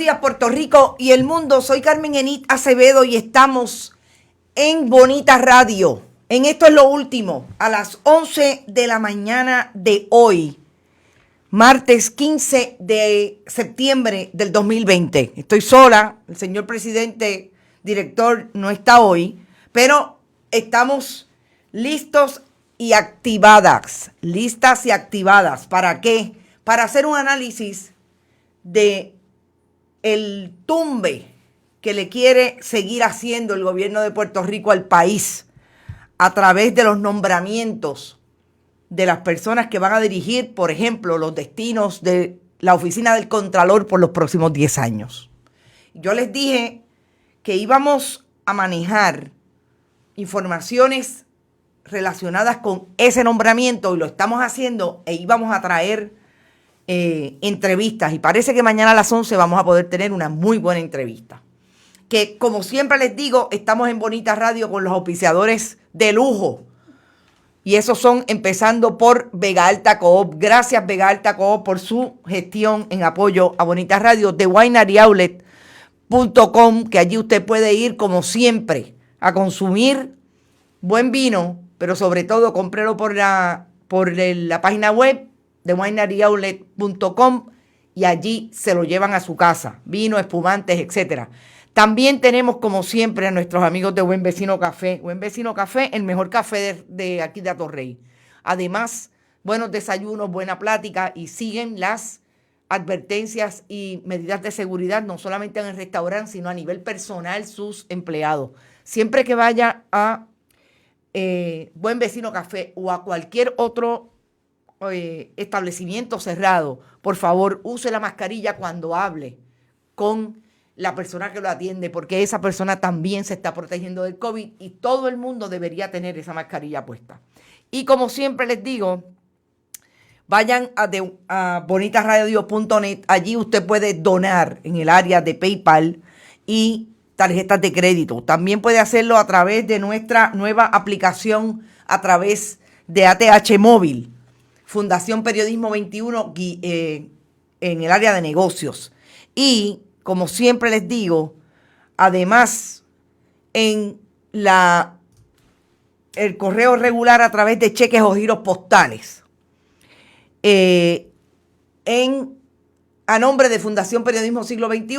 días, Puerto Rico y el mundo. Soy Carmen Enit Acevedo y estamos en Bonita Radio. En Esto es lo Último, a las 11 de la mañana de hoy, martes 15 de septiembre del 2020. Estoy sola, el señor presidente, director, no está hoy, pero estamos listos y activadas. Listas y activadas. ¿Para qué? Para hacer un análisis de el tumbe que le quiere seguir haciendo el gobierno de Puerto Rico al país a través de los nombramientos de las personas que van a dirigir, por ejemplo, los destinos de la oficina del Contralor por los próximos 10 años. Yo les dije que íbamos a manejar informaciones relacionadas con ese nombramiento y lo estamos haciendo e íbamos a traer entrevistas y parece que mañana a las 11 vamos a poder tener una muy buena entrevista. Que como siempre les digo, estamos en Bonita Radio con los auspiciadores de lujo y esos son empezando por Vega Alta Coop. Gracias Vega Alta Coop por su gestión en apoyo a Bonita Radio. TheWineryOutlet.com, que allí usted puede ir como siempre a consumir buen vino, pero sobre todo cómprelo por la página web TheWineryOutlet.com y allí se lo llevan a su casa, vino, espumantes, etcétera. También tenemos, como siempre, a nuestros amigos de Buen Vecino Café. Buen Vecino Café, el mejor café de aquí de Atorrey. Además, buenos desayunos, buena plática y siguen las advertencias y medidas de seguridad, no solamente en el restaurante, sino a nivel personal, sus empleados. Siempre que vaya a Buen Vecino Café o a cualquier otro establecimiento cerrado, por favor, use la mascarilla cuando hable con la persona que lo atiende, porque esa persona también se está protegiendo del COVID y todo el mundo debería tener esa mascarilla puesta. Y como siempre les digo, vayan a bonitasradio.net, allí usted puede donar en el área de PayPal y tarjetas de crédito. También puede hacerlo a través de nuestra nueva aplicación, a través de ATH Móvil, Fundación Periodismo 21 en el área de negocios. Y, como siempre les digo, además, en el correo regular a través de cheques o giros postales. A nombre de Fundación Periodismo Siglo XXI,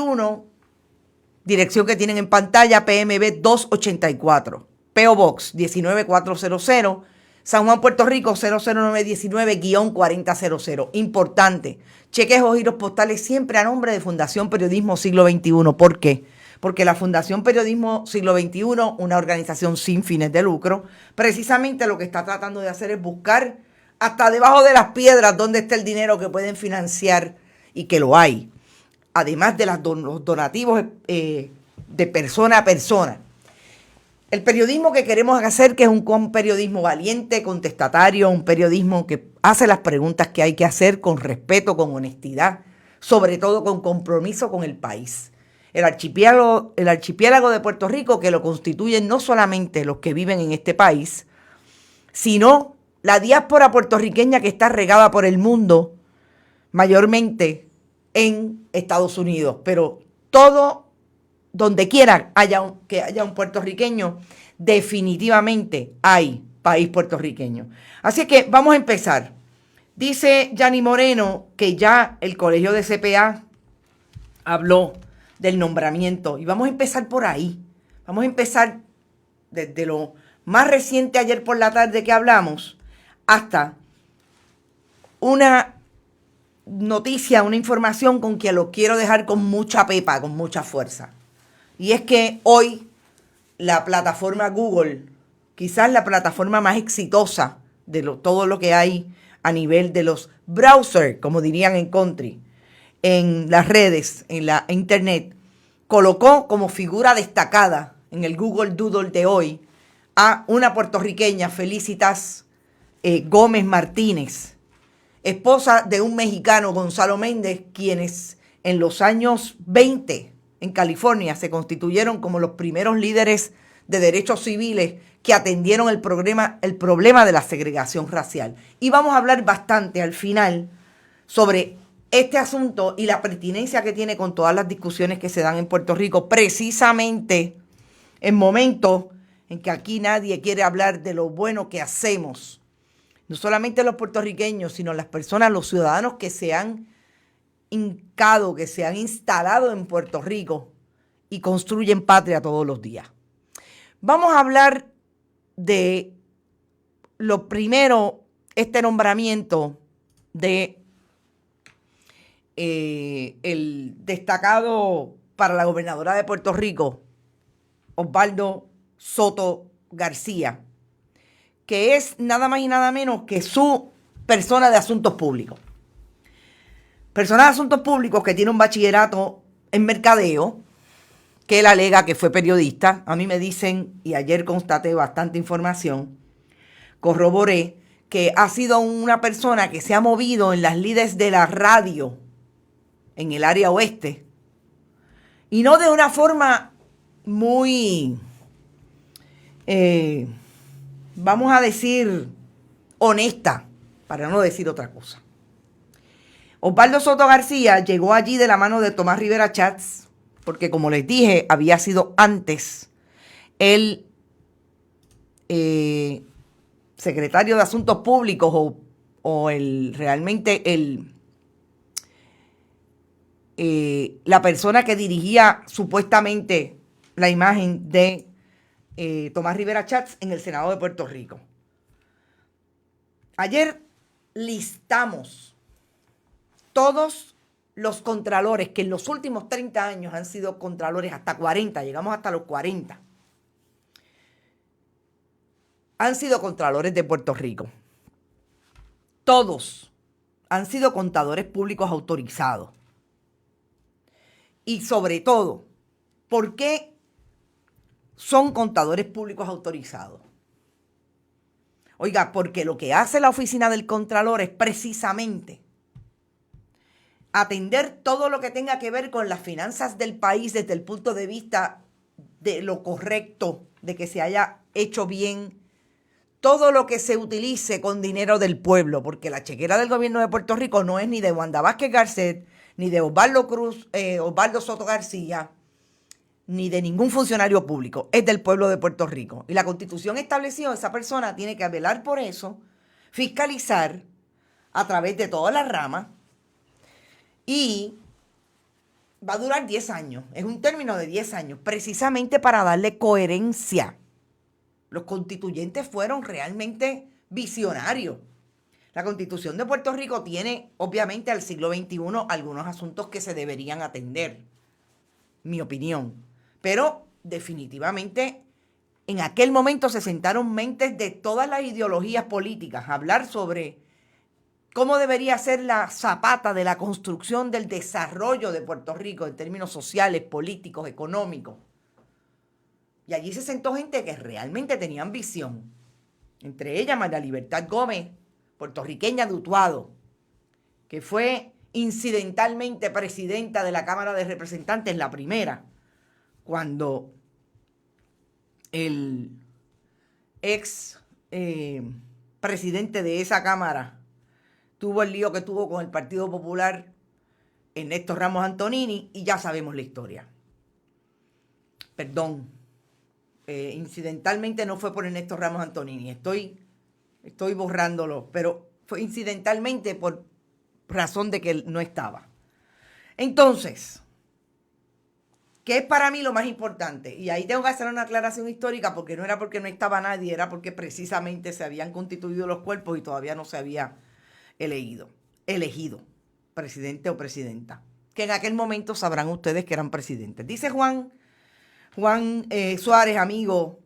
dirección que tienen en pantalla, PMB 284, P.O. Box 19400, San Juan, Puerto Rico, 00919-4000. Importante, cheques o giros postales siempre a nombre de Fundación Periodismo Siglo XXI. ¿Por qué? Porque la Fundación Periodismo Siglo XXI, una organización sin fines de lucro, precisamente lo que está tratando de hacer es buscar hasta debajo de las piedras dónde está el dinero que pueden financiar y que lo hay. Además de los donativos de persona a persona. El periodismo que queremos hacer, que es un periodismo valiente, contestatario, un periodismo que hace las preguntas que hay que hacer con respeto, con honestidad, sobre todo con compromiso con el país. El archipiélago de Puerto Rico, que lo constituyen no solamente los que viven en este país, sino la diáspora puertorriqueña que está regada por el mundo, mayormente en Estados Unidos, pero todo donde quiera que haya un puertorriqueño, definitivamente hay país puertorriqueño. Así que vamos a empezar. Dice Yanni Moreno que ya el Colegio de CPA habló del nombramiento y vamos a empezar por ahí. Vamos a empezar desde lo más reciente ayer por la tarde que hablamos hasta una noticia, una información con que lo quiero dejar con mucha pepa, con mucha fuerza. Y es que hoy la plataforma Google, quizás la plataforma más exitosa de todo lo que hay a nivel de los browsers, como dirían en country, en las redes, en la internet, colocó como figura destacada en el Google Doodle de hoy a una puertorriqueña, Felicitas Gómez Martínez, esposa de un mexicano, Gonzalo Méndez, quienes en los años 20 en California se constituyeron como los primeros líderes de derechos civiles que atendieron el problema de la segregación racial. Y vamos a hablar bastante al final sobre este asunto y la pertinencia que tiene con todas las discusiones que se dan en Puerto Rico, precisamente en momentos en que aquí nadie quiere hablar de lo bueno que hacemos. No solamente los puertorriqueños, sino las personas, los ciudadanos que se han hincado, que se han instalado en Puerto Rico y construyen patria todos los días. Vamos a hablar de lo primero, este nombramiento de el destacado para la gobernadora de Puerto Rico, Osvaldo Soto García, que es nada más y nada menos que su persona de asuntos públicos. Persona de asuntos públicos que tiene un bachillerato en mercadeo, que él alega que fue periodista. A mí me dicen, y ayer constaté bastante información, corroboré, que ha sido una persona que se ha movido en las lides de la radio en el área oeste, y no de una forma muy, vamos a decir, honesta, para no decir otra cosa. Osvaldo Soto García llegó allí de la mano de Tomás Rivera Chats, porque como les dije, había sido antes el secretario de Asuntos Públicos o la persona que dirigía supuestamente la imagen de Tomás Rivera Chats en el Senado de Puerto Rico. Ayer listamos todos los contralores que en los últimos 30 años han sido contralores, hasta 40, llegamos hasta los 40. Han sido contralores de Puerto Rico. Todos han sido contadores públicos autorizados. Y sobre todo, ¿por qué son contadores públicos autorizados? Oiga, porque lo que hace la oficina del Contralor es precisamente atender todo lo que tenga que ver con las finanzas del país desde el punto de vista de lo correcto, de que se haya hecho bien todo lo que se utilice con dinero del pueblo, porque la chequera del gobierno de Puerto Rico no es ni de Wanda Vázquez Garcet, ni de Osvaldo Soto García, ni de ningún funcionario público, es del pueblo de Puerto Rico. Y la Constitución estableció, esa persona tiene que velar por eso, fiscalizar a través de todas las ramas, y va a durar 10 años, es un término de 10 años, precisamente para darle coherencia. Los constituyentes fueron realmente visionarios. La Constitución de Puerto Rico tiene, obviamente, al siglo XXI algunos asuntos que se deberían atender, mi opinión. Pero definitivamente en aquel momento se sentaron mentes de todas las ideologías políticas a hablar sobre cómo debería ser la zapata de la construcción del desarrollo de Puerto Rico en términos sociales, políticos, económicos. Y allí se sentó gente que realmente tenían visión. Entre ellas María Libertad Gómez, puertorriqueña de Utuado, que fue incidentalmente presidenta de la Cámara de Representantes, la primera, cuando el ex presidente de esa Cámara tuvo el lío que tuvo con el Partido Popular, Ernesto Ramos Antonini, y ya sabemos la historia. Perdón, incidentalmente no fue por Ernesto Ramos Antonini, estoy borrándolo, pero fue incidentalmente por razón de que él no estaba. Entonces, ¿qué es para mí lo más importante? Y ahí tengo que hacer una aclaración histórica, porque no era porque no estaba nadie, era porque precisamente se habían constituido los cuerpos y todavía no se había elegido presidente o presidenta, que en aquel momento sabrán ustedes que eran presidentes. Dice Juan Suárez, amigo,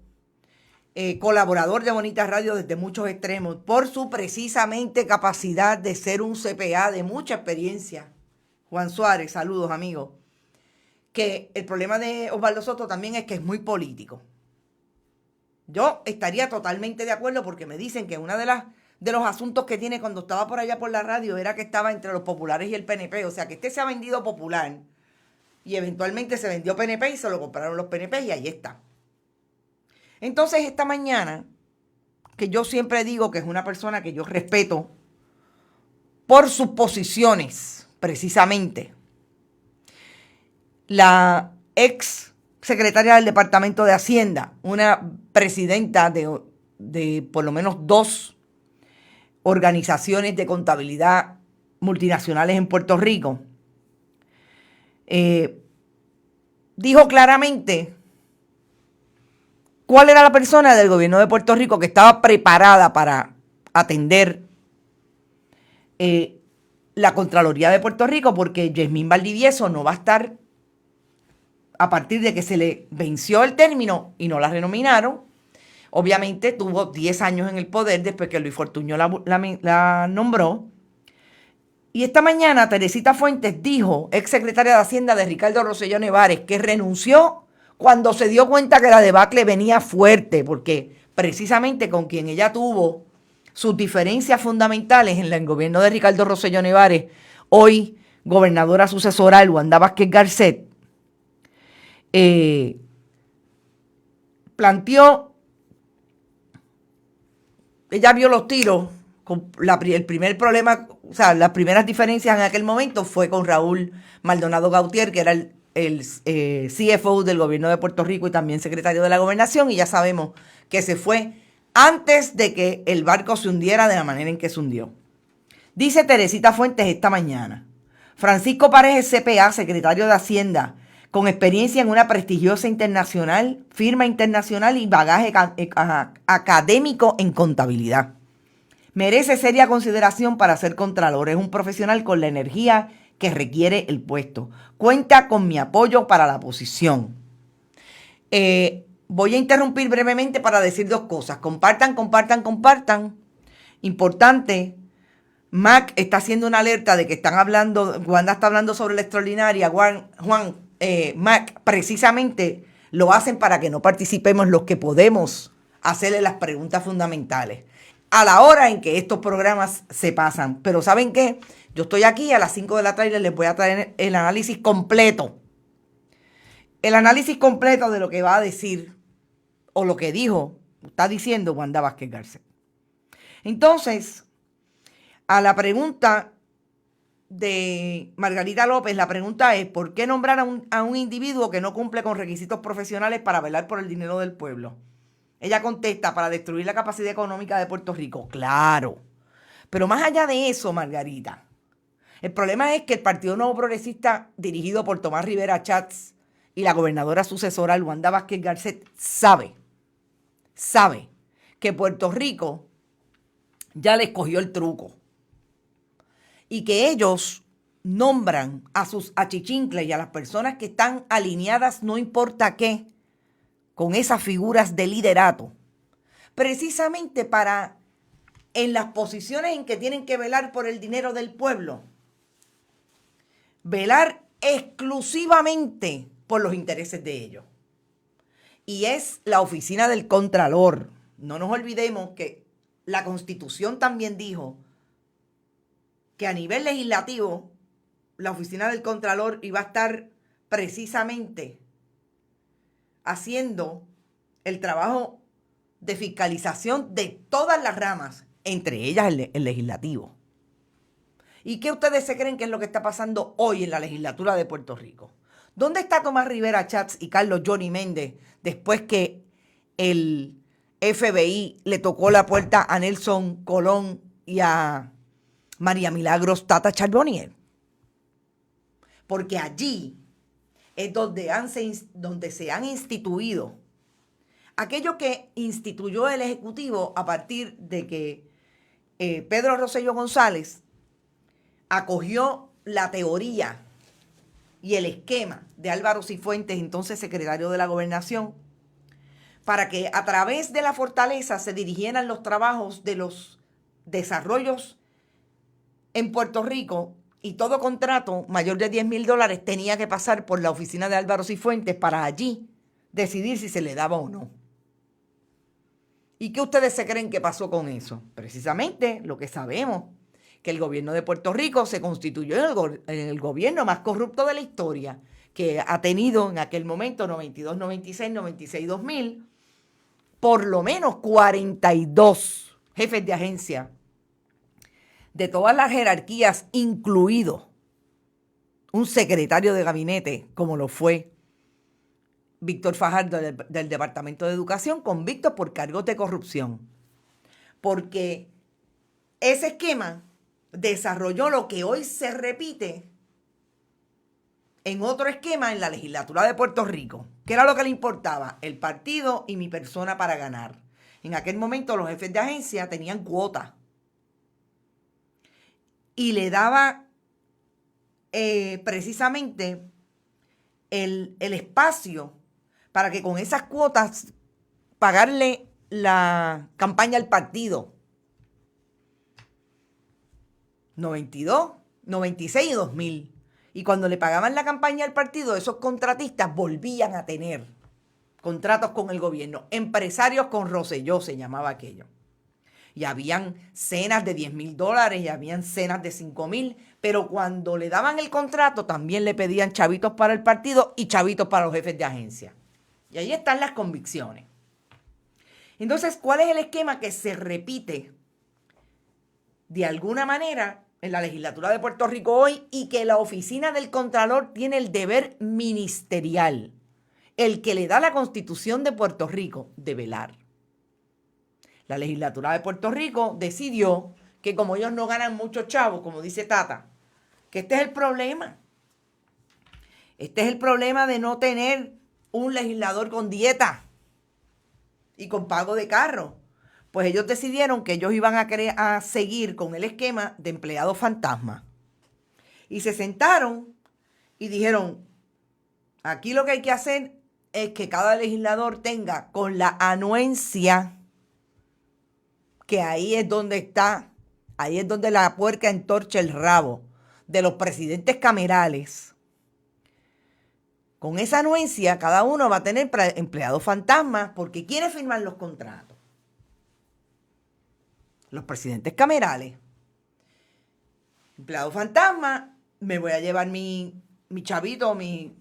colaborador de Bonita Radio desde muchos extremos, por su precisamente capacidad de ser un CPA de mucha experiencia. Juan Suárez, saludos, amigo. Que el problema de Osvaldo Soto también es que es muy político. Yo estaría totalmente de acuerdo, porque me dicen que una de los asuntos que tiene cuando estaba por allá por la radio era que estaba entre los populares y el PNP. O sea, que se ha vendido popular y eventualmente se vendió PNP y se lo compraron los PNP y ahí está. Entonces, esta mañana, que yo siempre digo que es una persona que yo respeto por sus posiciones, precisamente la ex secretaria del Departamento de Hacienda, una presidenta de por lo menos 2 organizaciones de contabilidad multinacionales en Puerto Rico, dijo claramente cuál era la persona del gobierno de Puerto Rico que estaba preparada para atender la Contraloría de Puerto Rico, porque Yasmín Valdivieso no va a estar a partir de que se le venció el término y no la renominaron. Obviamente tuvo 10 años en el poder después que Luis Fortuño la nombró. Y esta mañana Teresita Fuentes dijo, ex secretaria de Hacienda de Ricardo Rosselló Nevares, que renunció cuando se dio cuenta que la debacle venía fuerte, porque precisamente con quien ella tuvo sus diferencias fundamentales en el gobierno de Ricardo Rosselló Nevares, hoy gobernadora sucesoral Wanda Vázquez Garcet, planteó, ella vio los tiros, el primer problema, o sea, las primeras diferencias en aquel momento fue con Raúl Maldonado Gautier, que era el CFO del gobierno de Puerto Rico y también secretario de la gobernación, y ya sabemos que se fue antes de que el barco se hundiera de la manera en que se hundió. Dice Teresita Fuentes esta mañana, Francisco Paredes CPA, secretario de Hacienda, con experiencia en una prestigiosa firma internacional y bagaje académico en contabilidad. Merece seria consideración para ser contralor. Es un profesional con la energía que requiere el puesto. Cuenta con mi apoyo para la posición. Voy a interrumpir brevemente para decir 2 cosas. Compartan. Importante, Mac está haciendo una alerta de que están hablando, Wanda está hablando sobre la extraordinaria. Mac, precisamente lo hacen para que no participemos los que podemos hacerle las preguntas fundamentales a la hora en que estos programas se pasan. Pero ¿saben qué? Yo estoy aquí a las 5 de la tarde, les voy a traer el análisis completo. El análisis completo de lo que va a decir o lo que está diciendo Wanda Vázquez Garcet. Entonces, a la pregunta de Margarita López, la pregunta es, ¿por qué nombrar a un individuo que no cumple con requisitos profesionales para velar por el dinero del pueblo? Ella contesta, para destruir la capacidad económica de Puerto Rico. Claro. Pero más allá de eso, Margarita, el problema es que el Partido Nuevo Progresista, dirigido por Tomás Rivera Chats y la gobernadora sucesora, Wanda Vázquez Garcet, sabe que Puerto Rico ya les cogió el truco. Y que ellos nombran a sus achichincles y a las personas que están alineadas, no importa qué, con esas figuras de liderato, precisamente para, en las posiciones en que tienen que velar por el dinero del pueblo, velar exclusivamente por los intereses de ellos. Y es la oficina del Contralor. No nos olvidemos que la Constitución también dijo que a nivel legislativo la oficina del Contralor iba a estar precisamente haciendo el trabajo de fiscalización de todas las ramas, entre ellas el legislativo. ¿Y qué ustedes se creen que es lo que está pasando hoy en la legislatura de Puerto Rico? ¿Dónde está Tomás Rivera Chats y Carlos Johnny Méndez después que el FBI le tocó la puerta a Nelson Colón y a María Milagros Tata Charbonnier? Porque allí es donde se han instituido aquello que instituyó el Ejecutivo a partir de que Pedro Rosselló González acogió la teoría y el esquema de Álvaro Cifuentes, entonces secretario de la Gobernación, para que a través de la fortaleza se dirigieran los trabajos de los desarrollos en Puerto Rico, y todo contrato mayor de $10,000 tenía que pasar por la oficina de Álvaro Cifuentes para allí decidir si se le daba o no. ¿Y qué ustedes se creen que pasó con eso? Precisamente lo que sabemos, que el gobierno de Puerto Rico se constituyó en el gobierno más corrupto de la historia, que ha tenido en aquel momento, 92, 96, 96, 2000, por lo menos 42 jefes de agencia de todas las jerarquías, incluido un secretario de gabinete, como lo fue Víctor Fajardo del Departamento de Educación, convicto por cargos de corrupción. Porque ese esquema desarrolló lo que hoy se repite en otro esquema en la legislatura de Puerto Rico. ¿Qué era lo que le importaba? El partido y mi persona para ganar. En aquel momento los jefes de agencia tenían cuota y le daba precisamente el espacio para que con esas cuotas pagarle la campaña al partido. 92, 96 y 2000. Y cuando le pagaban la campaña al partido, esos contratistas volvían a tener contratos con el gobierno. Empresarios con Rosselló se llamaba aquello. Y habían cenas de $10,000 y habían cenas de $5,000. Pero cuando le daban el contrato, también le pedían chavitos para el partido y chavitos para los jefes de agencia. Y ahí están las convicciones. Entonces, ¿cuál es el esquema que se repite de alguna manera en la legislatura de Puerto Rico hoy y que la oficina del Contralor tiene el deber ministerial, el que le da la Constitución de Puerto Rico, de velar? La legislatura de Puerto Rico decidió que como ellos no ganan muchos chavos, como dice Tata, que este es el problema. Este es el problema de no tener un legislador con dieta y con pago de carro. Pues ellos decidieron que ellos iban a seguir con el esquema de empleados fantasma. Y se sentaron y dijeron, aquí lo que hay que hacer es que cada legislador tenga con la anuencia, que ahí es donde está, ahí es donde la puerca entorcha el rabo de los presidentes camerales. Con esa anuencia, cada uno va a tener empleados fantasmas, porque ¿quiénes firman los contratos? Los presidentes camerales. Empleado fantasma, me voy a llevar mi chavito, mi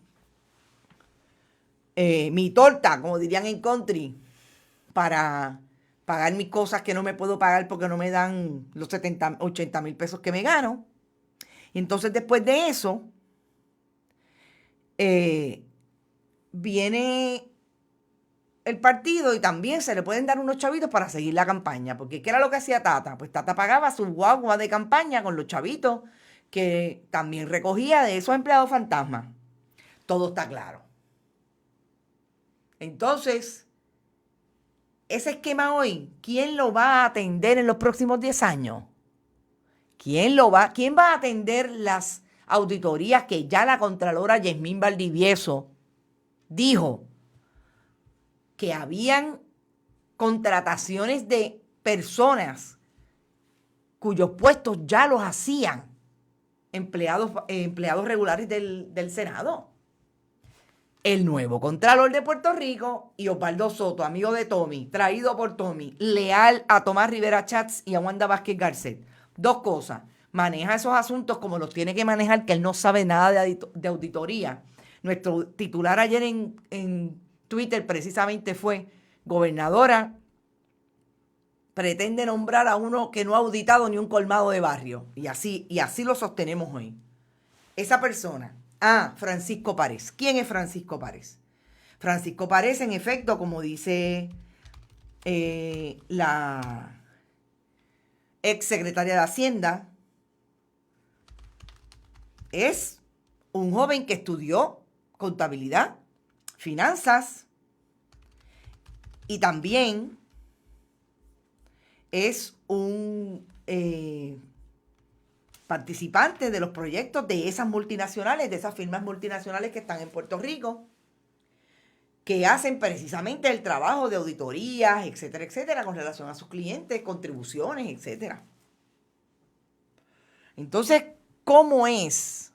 torta, como dirían en country, para pagar mis cosas que no me puedo pagar porque no me dan los 70, 80 mil pesos que me gano. Y entonces después de eso, viene el partido y también se le pueden dar unos chavitos para seguir la campaña. Porque ¿qué era lo que hacía Tata? Pues Tata pagaba su guagua de campaña con los chavitos que también recogía de esos empleados fantasmas. Todo está claro. Entonces, ese esquema hoy, ¿quién lo va a atender en los próximos 10 años? ¿Quién va a atender las auditorías que ya la Contralora Yasmín Valdivieso dijo que habían contrataciones de personas cuyos puestos ya los hacían empleados regulares del Senado? El nuevo Contralor de Puerto Rico y Osvaldo Soto, amigo de Tommy, traído por Tommy, leal a Tomás Rivera Chats y a Wanda Vázquez Garcet. Dos cosas: maneja esos asuntos como los tiene que manejar, que él no sabe nada de auditoría. Nuestro titular ayer en Twitter precisamente fue: gobernadora pretende nombrar a uno que no ha auditado ni un colmado de barrio. Y así lo sostenemos hoy. Esa persona, Francisco Párez. ¿Quién es Francisco Párez? Francisco Párez, en efecto, como dice la ex secretaria de Hacienda, es un joven que estudió contabilidad, finanzas, y también es un participante de los proyectos de esas multinacionales, de esas firmas multinacionales que están en Puerto Rico, que hacen precisamente el trabajo de auditorías, etcétera, etcétera, con relación a sus clientes, contribuciones, etcétera. Entonces, ¿cómo es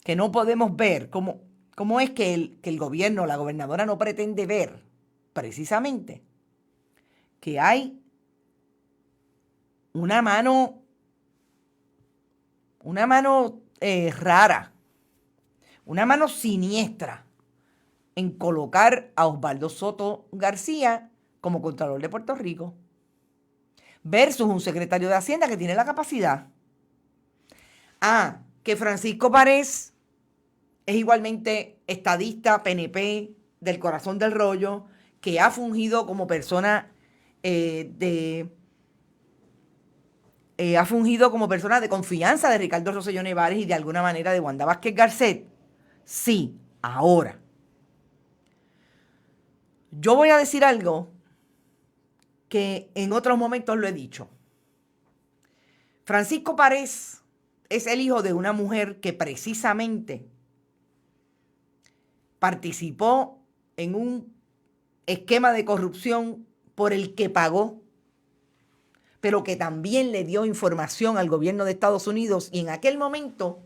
que no podemos ver? ¿Cómo es que el gobierno, la gobernadora no pretende ver precisamente que hay una mano rara, una mano siniestra en colocar a Osvaldo Soto García como Contralor de Puerto Rico versus un secretario de Hacienda que tiene la capacidad? Que Francisco Párez es igualmente estadista, PNP, del corazón del rollo, que ha fungido como persona ha fungido como persona de confianza de Ricardo Rosselló Nevares y de alguna manera de Wanda Vázquez Garcet. Sí, ahora. Yo voy a decir algo que en otros momentos lo he dicho. Francisco Párez es el hijo de una mujer que precisamente participó en un esquema de corrupción por el que pagó, pero que también le dio información al gobierno de Estados Unidos, y en aquel momento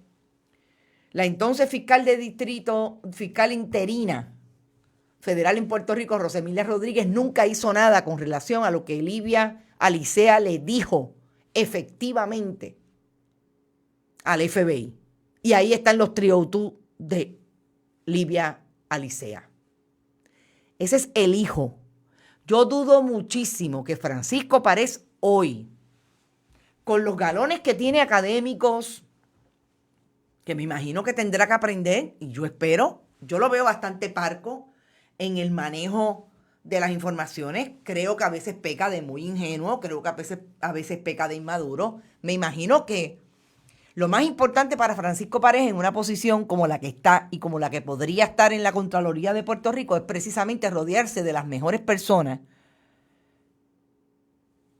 la entonces fiscal de distrito, fiscal interina federal en Puerto Rico, Rosemilia Rodríguez, nunca hizo nada con relación a lo que Livia Alicea le dijo efectivamente al FBI. Y ahí están los triotú de Livia Alicea. Ese es el hijo. Yo dudo muchísimo que Francisco Párez hoy, con los galones que tiene académicos, que me imagino que tendrá que aprender, y yo espero, yo lo veo bastante parco en el manejo de las informaciones. Creo que a veces peca de muy ingenuo, creo que a veces peca de inmaduro. Me imagino que lo más importante para Francisco Párez en una posición como la que está y como la que podría estar en la Contraloría de Puerto Rico es precisamente rodearse de las mejores personas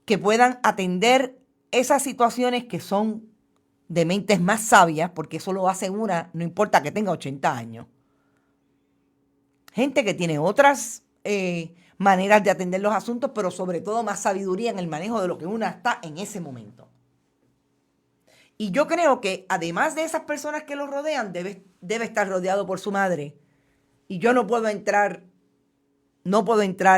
que puedan atender esas situaciones que son de mentes más sabias, porque eso lo hace una, no importa que tenga 80 años. Gente que tiene otras maneras de atender los asuntos, pero sobre todo más sabiduría en el manejo de lo que una está en ese momento. Y yo creo que además de esas personas que lo rodean, debe estar rodeado por su madre. Y yo no puedo entrar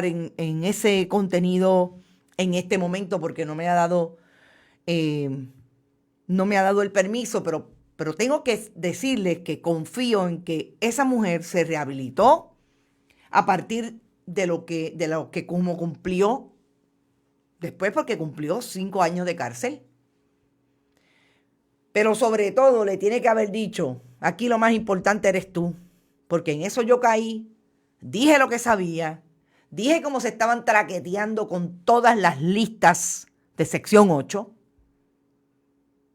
en ese contenido en este momento porque no me ha dado el permiso, pero tengo que decirles que confío en que esa mujer se rehabilitó a partir de lo que como cumplió después, porque cumplió 5 años de cárcel. Pero sobre todo le tiene que haber dicho, aquí lo más importante eres tú, porque en eso yo caí, dije lo que sabía, dije cómo se estaban traqueteando con todas las listas de sección 8,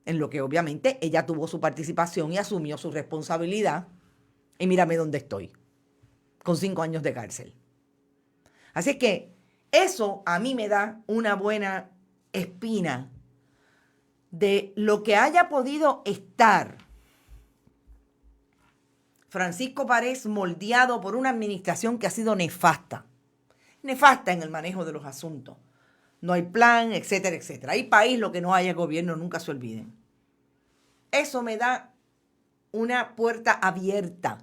en lo que obviamente ella tuvo su participación y asumió su responsabilidad, y mírame dónde estoy, con 5 años de cárcel. Así es que eso a mí me da una buena espina de lo que haya podido estar Francisco Párez moldeado por una administración que ha sido nefasta en el manejo de los asuntos. No hay plan, etcétera, etcétera. Hay país, lo que no haya gobierno, nunca se olviden. Eso me da una puerta abierta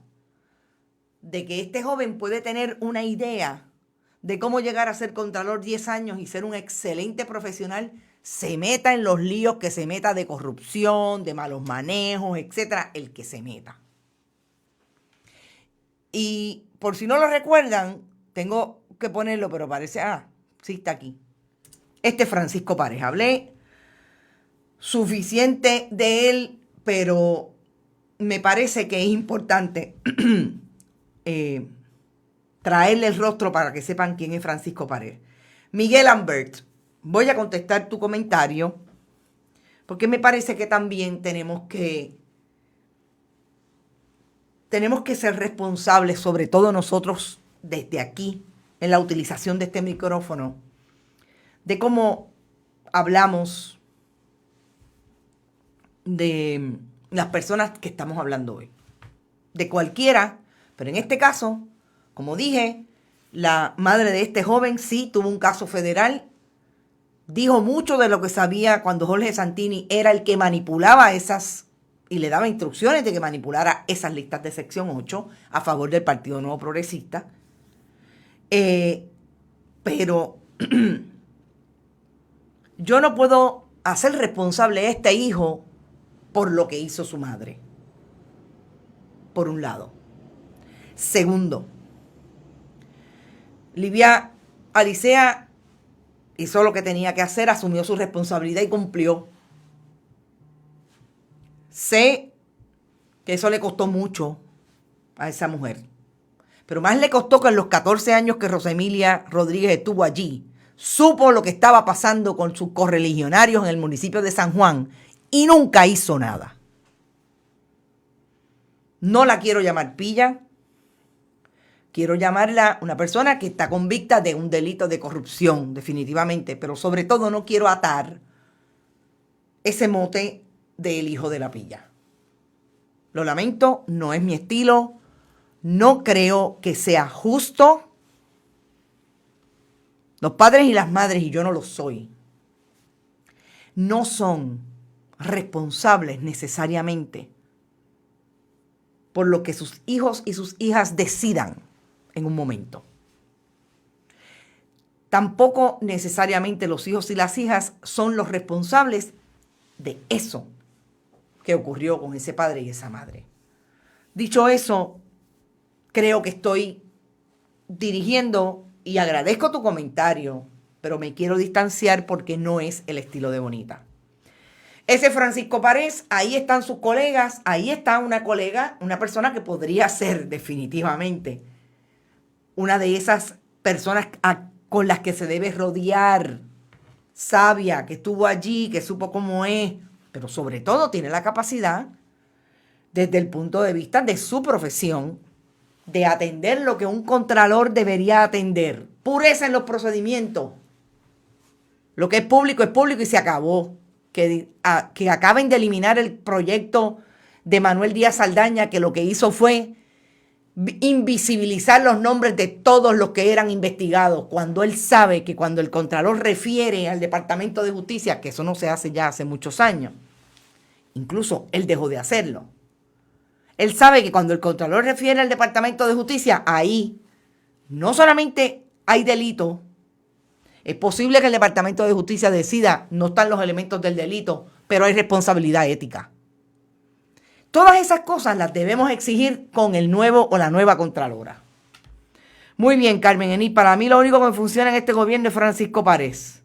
de que este joven puede tener una idea de cómo llegar a ser contralor 10 años y ser un excelente profesional, se meta en los líos que se meta de corrupción, de malos manejos, etcétera, el que se meta. Y por si no lo recuerdan, tengo que ponerlo, pero parece, sí está aquí. Este es Francisco Párez. Hablé suficiente de él, pero me parece que es importante traerle el rostro para que sepan quién es Francisco Párez. Miguel Ambert, voy a contestar tu comentario porque me parece que también tenemos que ser responsables, sobre todo nosotros desde aquí, en la utilización de este micrófono, de cómo hablamos de las personas que estamos hablando hoy. De cualquiera, pero en este caso, como dije, la madre de este joven sí tuvo un caso federal, dijo mucho de lo que sabía cuando Jorge Santini era el que manipulaba esas y le daba instrucciones de que manipulara esas listas de sección 8 a favor del Partido Nuevo Progresista. Pero yo no puedo hacer responsable a este hijo por lo que hizo su madre, por un lado. Segundo, Livia Alicea hizo lo que tenía que hacer, asumió su responsabilidad y cumplió. Sé que eso le costó mucho a esa mujer. Pero más le costó que en los 14 años que Rosemilia Rodríguez estuvo allí, supo lo que estaba pasando con sus correligionarios en el municipio de San Juan y nunca hizo nada. No la quiero llamar pilla, quiero llamarla una persona que está convicta de un delito de corrupción, definitivamente, pero sobre todo no quiero atar ese mote del hijo de la pilla. Lo lamento, no es mi estilo, no creo que sea justo. Los padres y las madres, y yo no lo soy, no son responsables necesariamente por lo que sus hijos y sus hijas decidan en un momento. Tampoco necesariamente los hijos y las hijas son los responsables de eso que ocurrió con ese padre y esa madre. Dicho eso, creo que estoy dirigiendo y agradezco tu comentario, pero me quiero distanciar porque no es el estilo de Bonita. Ese Francisco Párez, ahí están sus colegas, ahí está una colega, una persona que podría ser definitivamente una de esas personas con las que se debe rodear, sabia, que estuvo allí, que supo cómo es, pero sobre todo tiene la capacidad, desde el punto de vista de su profesión, de atender lo que un contralor debería atender. Pureza en los procedimientos. Lo que es público y se acabó. Que acaben de eliminar el proyecto de Manuel Díaz Saldaña, que lo que hizo fue invisibilizar los nombres de todos los que eran investigados, cuando él sabe que cuando el Contralor refiere al Departamento de Justicia, que eso no se hace ya hace muchos años, incluso él dejó de hacerlo. Él sabe que cuando el Contralor refiere al Departamento de Justicia, ahí no solamente hay delito, es posible que el Departamento de Justicia decida, no están los elementos del delito, pero hay responsabilidad ética. Todas esas cosas las debemos exigir con el nuevo o la nueva Contralora. Muy bien, Carmen Enís. Para mí lo único que funciona en este gobierno es Francisco Párez.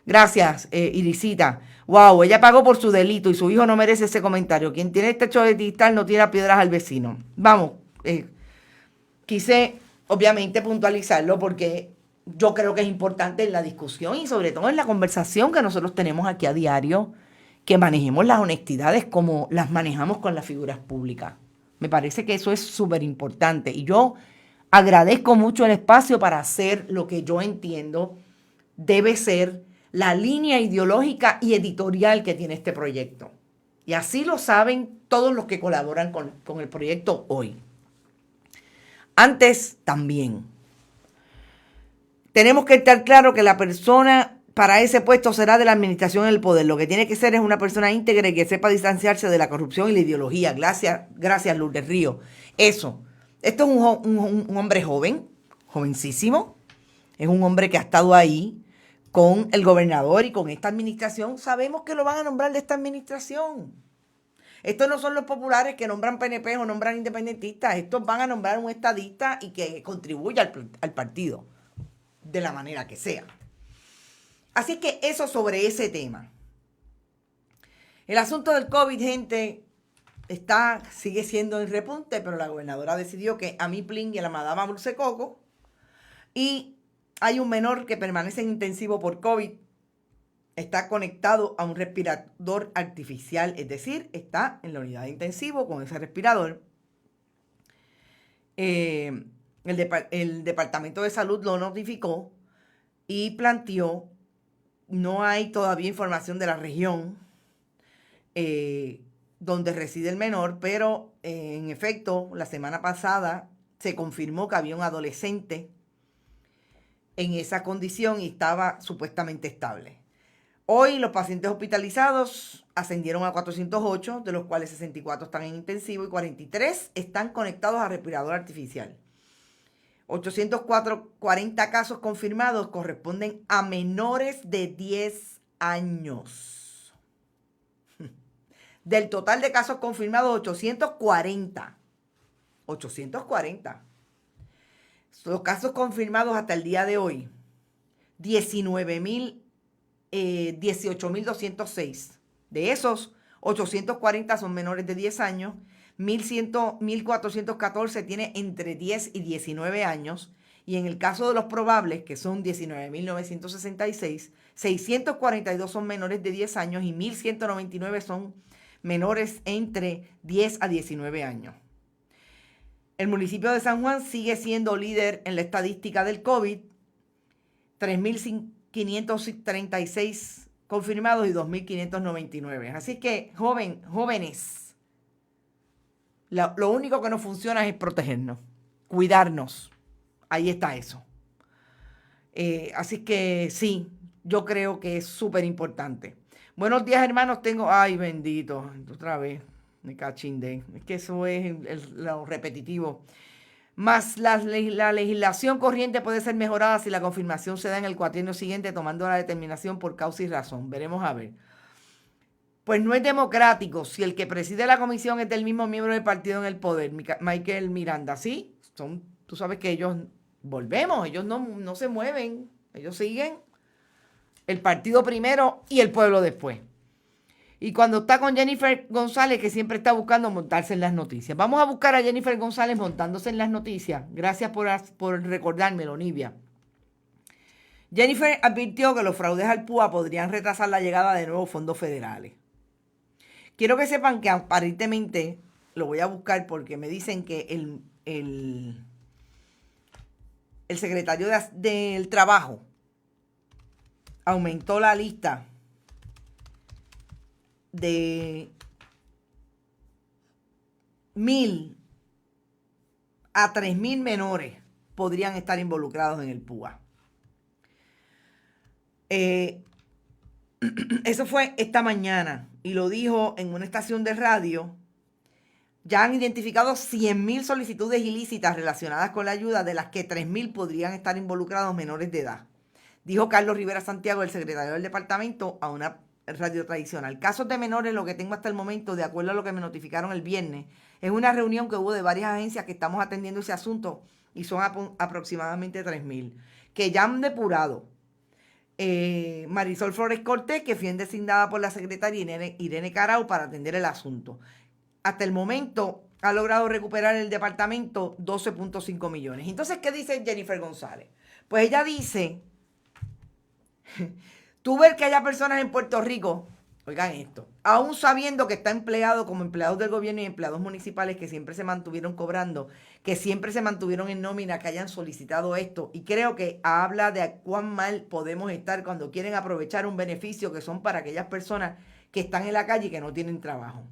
Gracias, Irisita. Wow, ella pagó por su delito y su hijo no merece ese comentario. Quien tiene este techo de cristal no tira piedras al vecino. Vamos, quise obviamente puntualizarlo porque yo creo que es importante en la discusión y sobre todo en la conversación que nosotros tenemos aquí a diario, que manejemos las honestidades como las manejamos con las figuras públicas. Me parece que eso es súper importante y yo agradezco mucho el espacio para hacer lo que yo entiendo debe ser la línea ideológica y editorial que tiene este proyecto. Y así lo saben todos los que colaboran con el proyecto hoy. Antes también. Tenemos que estar claro que la persona para ese puesto será de la administración del poder. Lo que tiene que ser es una persona íntegra y que sepa distanciarse de la corrupción y la ideología. Gracias Lourdes Río. Eso. Esto es un hombre joven, jovencísimo. Es un hombre que ha estado ahí con el gobernador y con esta administración. Sabemos que lo van a nombrar de esta administración. Estos no son los populares que nombran PNP o nombran independentistas. Estos van a nombrar un estadista y que contribuya al partido, de la manera que sea. Así que eso sobre ese tema. El asunto del COVID, gente, sigue siendo en repunte, pero la gobernadora decidió que a mi Plin y a la madama Dulce Coco, y hay un menor que permanece en intensivo por COVID, está conectado a un respirador artificial, es decir, está en la unidad de intensivo con ese respirador. El Departamento de Salud lo notificó y planteó, no hay todavía información de la región donde reside el menor, pero en efecto, la semana pasada se confirmó que había un adolescente en esa condición y estaba supuestamente estable. Hoy los pacientes hospitalizados ascendieron a 408, de los cuales 64 están en intensivo y 43 están conectados a respirador artificial. 840 casos confirmados corresponden a menores de 10 años. Del total de casos confirmados, 840. 840. Los casos confirmados hasta el día de hoy, 18.206. De esos, 840 son menores de 10 años, 1,414 tiene entre 10 y 19 años. Y en el caso de los probables, que son 19.966, 642 son menores de 10 años y 1,199 son menores entre 10 a 19 años. El municipio de San Juan sigue siendo líder en la estadística del COVID, 3.536 confirmados y 2.599. Así que, jóvenes, lo único que no funciona es protegernos, cuidarnos. Ahí está eso. Así que sí, yo creo que es súper importante. Buenos días, hermanos. Ay, bendito, otra vez, me cachindé. Es que eso es lo repetitivo. Más la legislación corriente puede ser mejorada si la confirmación se da en el cuatrienio siguiente, tomando la determinación por causa y razón. Veremos a ver. Pues no es democrático si el que preside la comisión es del mismo miembro del partido en el poder, Michael Miranda. Sí, tú sabes que ellos ellos no se mueven, ellos siguen el partido primero y el pueblo después. Y cuando está con Jennifer González, que siempre está buscando montarse en las noticias. Vamos a buscar a Jennifer González montándose en las noticias. Gracias por recordármelo, Nivia. Jennifer advirtió que los fraudes al PUA podrían retrasar la llegada de nuevos fondos federales. Quiero que sepan que aparentemente, lo voy a buscar porque me dicen que el secretario del Trabajo aumentó la lista de 1,000 a 3,000 menores podrían estar involucrados en el PUA. Eso fue esta mañana y lo dijo en una estación de radio. Ya han identificado 100,000 solicitudes ilícitas relacionadas con la ayuda, de las que 3,000 podrían estar involucrados menores de edad. Dijo Carlos Rivera Santiago, el secretario del departamento, a una radio tradicional. Casos de menores, lo que tengo hasta el momento, de acuerdo a lo que me notificaron el viernes, es una reunión que hubo de varias agencias que estamos atendiendo ese asunto y son aproximadamente 3,000, que ya han depurado. Marisol Flores Cortés, que fue designada por la secretaria Irene Carau para atender el asunto. Hasta el momento ha logrado recuperar el departamento 12.5 millones. Entonces, ¿qué dice Jennifer González? Pues ella dice, tú ves que haya personas en Puerto Rico, oigan esto, aún sabiendo que está empleado como empleados del gobierno y empleados municipales que siempre se mantuvieron cobrando, que siempre se mantuvieron en nómina, que hayan solicitado esto. Y creo que habla de cuán mal podemos estar cuando quieren aprovechar un beneficio que son para aquellas personas que están en la calle y que no tienen trabajo.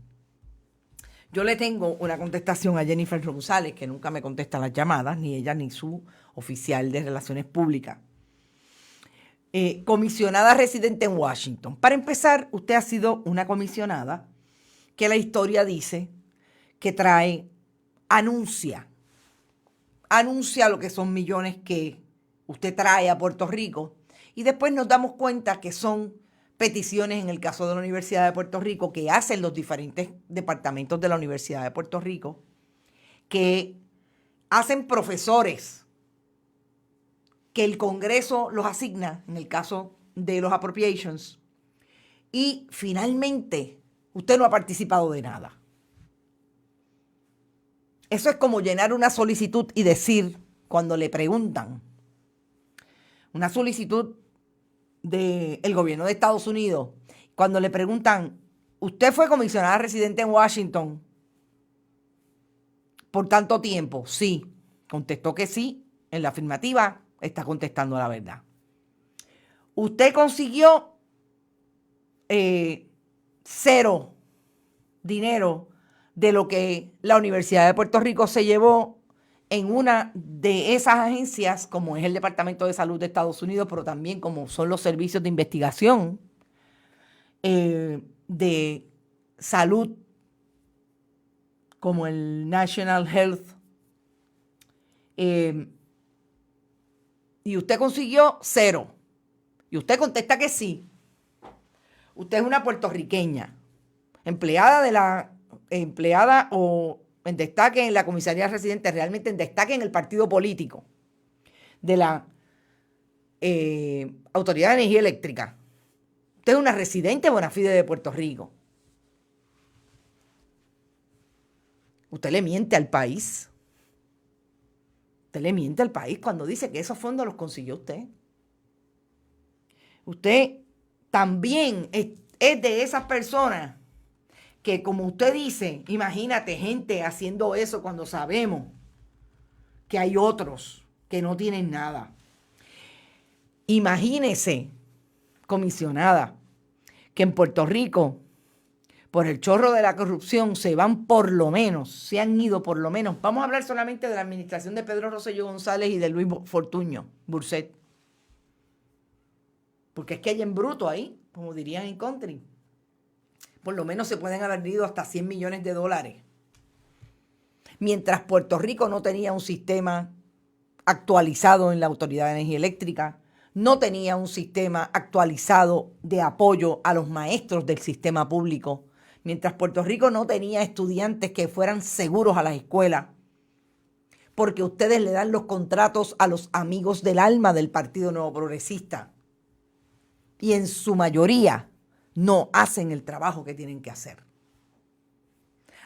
Yo le tengo una contestación a Jennifer González, que nunca me contesta las llamadas, ni ella ni su oficial de Relaciones Públicas. Comisionada residente en Washington. Para empezar, usted ha sido una comisionada que la historia dice que anuncia lo que son millones que usted trae a Puerto Rico, y después nos damos cuenta que son peticiones, en el caso de la Universidad de Puerto Rico, que hacen los diferentes departamentos de la Universidad de Puerto Rico, que hacen profesores, que el Congreso los asigna, en el caso de los appropriations, y finalmente usted no ha participado de nada. Eso es como llenar una solicitud y decir, cuando le preguntan, una solicitud del gobierno de Estados Unidos, cuando le preguntan, ¿usted fue comisionada residente en Washington por tanto tiempo? Sí. Contestó que sí. En la afirmativa está contestando la verdad. Usted consiguió cero dinero de lo que la Universidad de Puerto Rico se llevó en una de esas agencias, como es el Departamento de Salud de Estados Unidos, pero también como son los servicios de investigación de salud, como el National Health. Y usted consiguió cero. Y usted contesta que sí. Usted es una puertorriqueña, empleada o en destaque en la comisaría residente, realmente en destaque en el partido político de la Autoridad de Energía Eléctrica. Usted es una residente bona fide de Puerto Rico. Usted le miente al país. Usted le miente al país cuando dice que esos fondos los consiguió usted. Usted también es de esas personas que, como usted dice, imagínate gente haciendo eso cuando sabemos que hay otros que no tienen nada. Imagínese, comisionada, que en Puerto Rico, por el chorro de la corrupción, se han ido por lo menos, vamos a hablar solamente de la administración de Pedro Rosselló González y de Luis Fortuño Burset. Porque es que hay en bruto ahí, como dirían en country. Por lo menos se pueden haber ido hasta 100 millones de dólares. Mientras Puerto Rico no tenía un sistema actualizado en la Autoridad de Energía Eléctrica, no tenía un sistema actualizado de apoyo a los maestros del sistema público, mientras Puerto Rico no tenía estudiantes que fueran seguros a las escuelas, porque ustedes le dan los contratos a los amigos del alma del Partido Nuevo Progresista y en su mayoría no hacen el trabajo que tienen que hacer.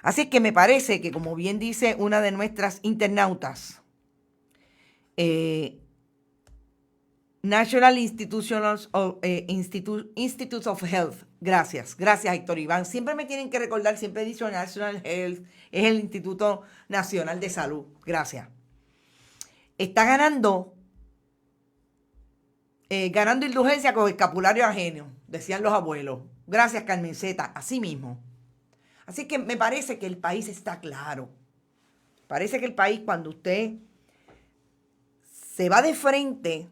Así que me parece que, como bien dice una de nuestras internautas, National Institutes of Health. Gracias, Héctor Iván. Siempre me tienen que recordar, siempre he dicho National Health, es el Instituto Nacional de Salud. Gracias. Está ganando indulgencia con escapulario ajeno, decían los abuelos. Gracias, Carmenceta, así mismo. Así que me parece que el país está claro. Parece que el país, cuando usted se va de frente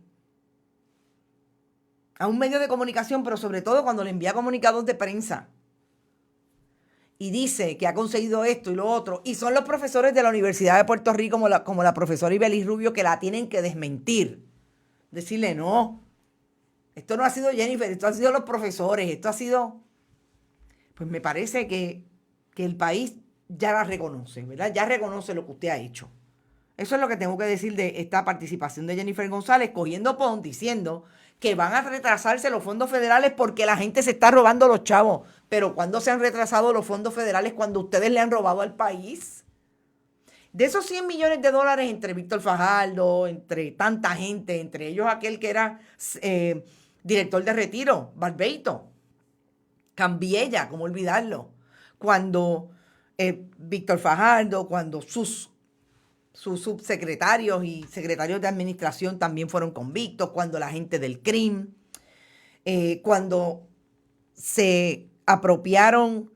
a un medio de comunicación, pero sobre todo cuando le envía comunicados de prensa y dice que ha conseguido esto y lo otro, y son los profesores de la Universidad de Puerto Rico, como la profesora Ibelis Rubio, que la tienen que desmentir. Decirle, no, esto no ha sido Jennifer, esto ha sido los profesores, esto ha sido... Pues me parece que el país ya la reconoce, ¿verdad? Ya reconoce lo que usted ha hecho. Eso es lo que tengo que decir de esta participación de Jennifer González, cogiendo pon, diciendo que van a retrasarse los fondos federales porque la gente se está robando los chavos. Pero ¿cuándo se han retrasado los fondos federales? Cuando ustedes le han robado al país. De esos 100 millones de dólares entre Víctor Fajardo, entre tanta gente, entre ellos aquel que era director de retiro, Barbeito, Cambiella, ¿cómo olvidarlo? Cuando Víctor Fajardo, cuando sus subsecretarios y secretarios de administración también fueron convictos, cuando la gente del CRIM, cuando se apropiaron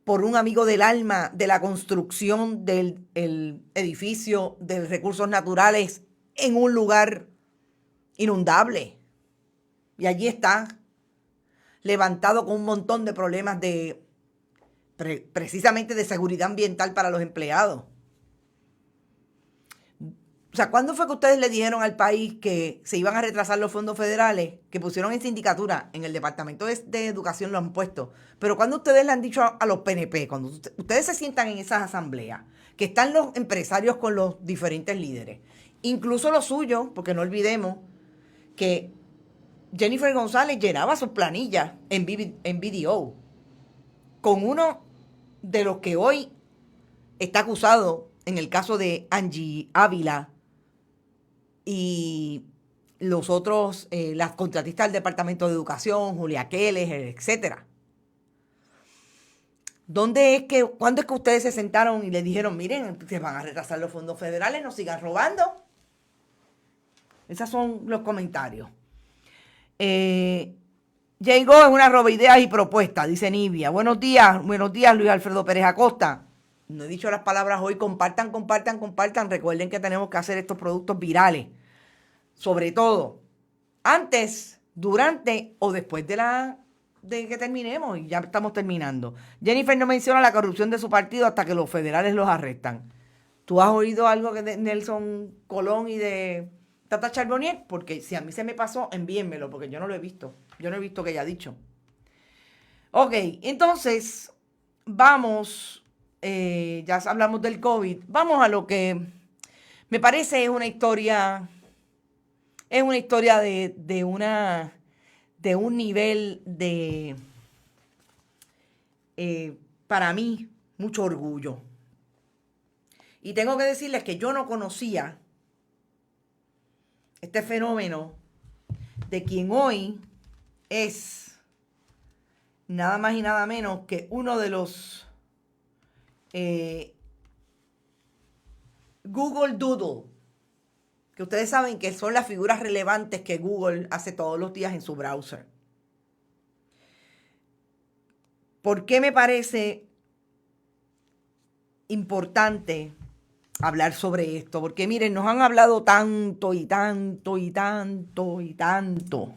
por un amigo del alma de la construcción del edificio de recursos naturales en un lugar inundable. Y allí está, levantado con un montón de problemas precisamente de seguridad ambiental para los empleados. O sea, ¿cuándo fue que ustedes le dijeron al país que se iban a retrasar los fondos federales? Que pusieron en sindicatura, en el Departamento de Educación lo han puesto. Pero ¿cuándo ustedes le han dicho a los PNP? Cuando ustedes se sientan en esas asambleas, que están los empresarios con los diferentes líderes, incluso los suyos, porque no olvidemos que Jennifer González llenaba sus planillas en BDO con uno de los que hoy está acusado en el caso de Angie Ávila y los otros, las contratistas del Departamento de Educación, Julia Keller, etcétera. ¿Cuándo es que ustedes se sentaron y le dijeron, miren, se van a retrasar los fondos federales, no sigan robando? Esos son los comentarios. Llegó es una roba ideas y propuestas, dice Nivia. Buenos días, Luis Alfredo Pérez Acosta. No he dicho las palabras hoy, compartan. Recuerden que tenemos que hacer estos productos virales. Sobre todo, antes, durante o después de que terminemos, y ya estamos terminando. Jennifer no menciona la corrupción de su partido hasta que los federales los arrestan. ¿Tú has oído algo de Nelson Colón y de Tata Charbonnier? Porque si a mí se me pasó, envíenmelo, porque yo no lo he visto. Yo no he visto que haya dicho. Ok, entonces, vamos, ya hablamos del COVID. Vamos a lo que me parece es una historia de un nivel de, para mí, mucho orgullo. Y tengo que decirles que yo no conocía este fenómeno de quien hoy es nada más y nada menos que uno de los Google Doodle, que ustedes saben que son las figuras relevantes que Google hace todos los días en su browser. ¿Por qué me parece importante hablar sobre esto? Porque miren, nos han hablado tanto y tanto y tanto y tanto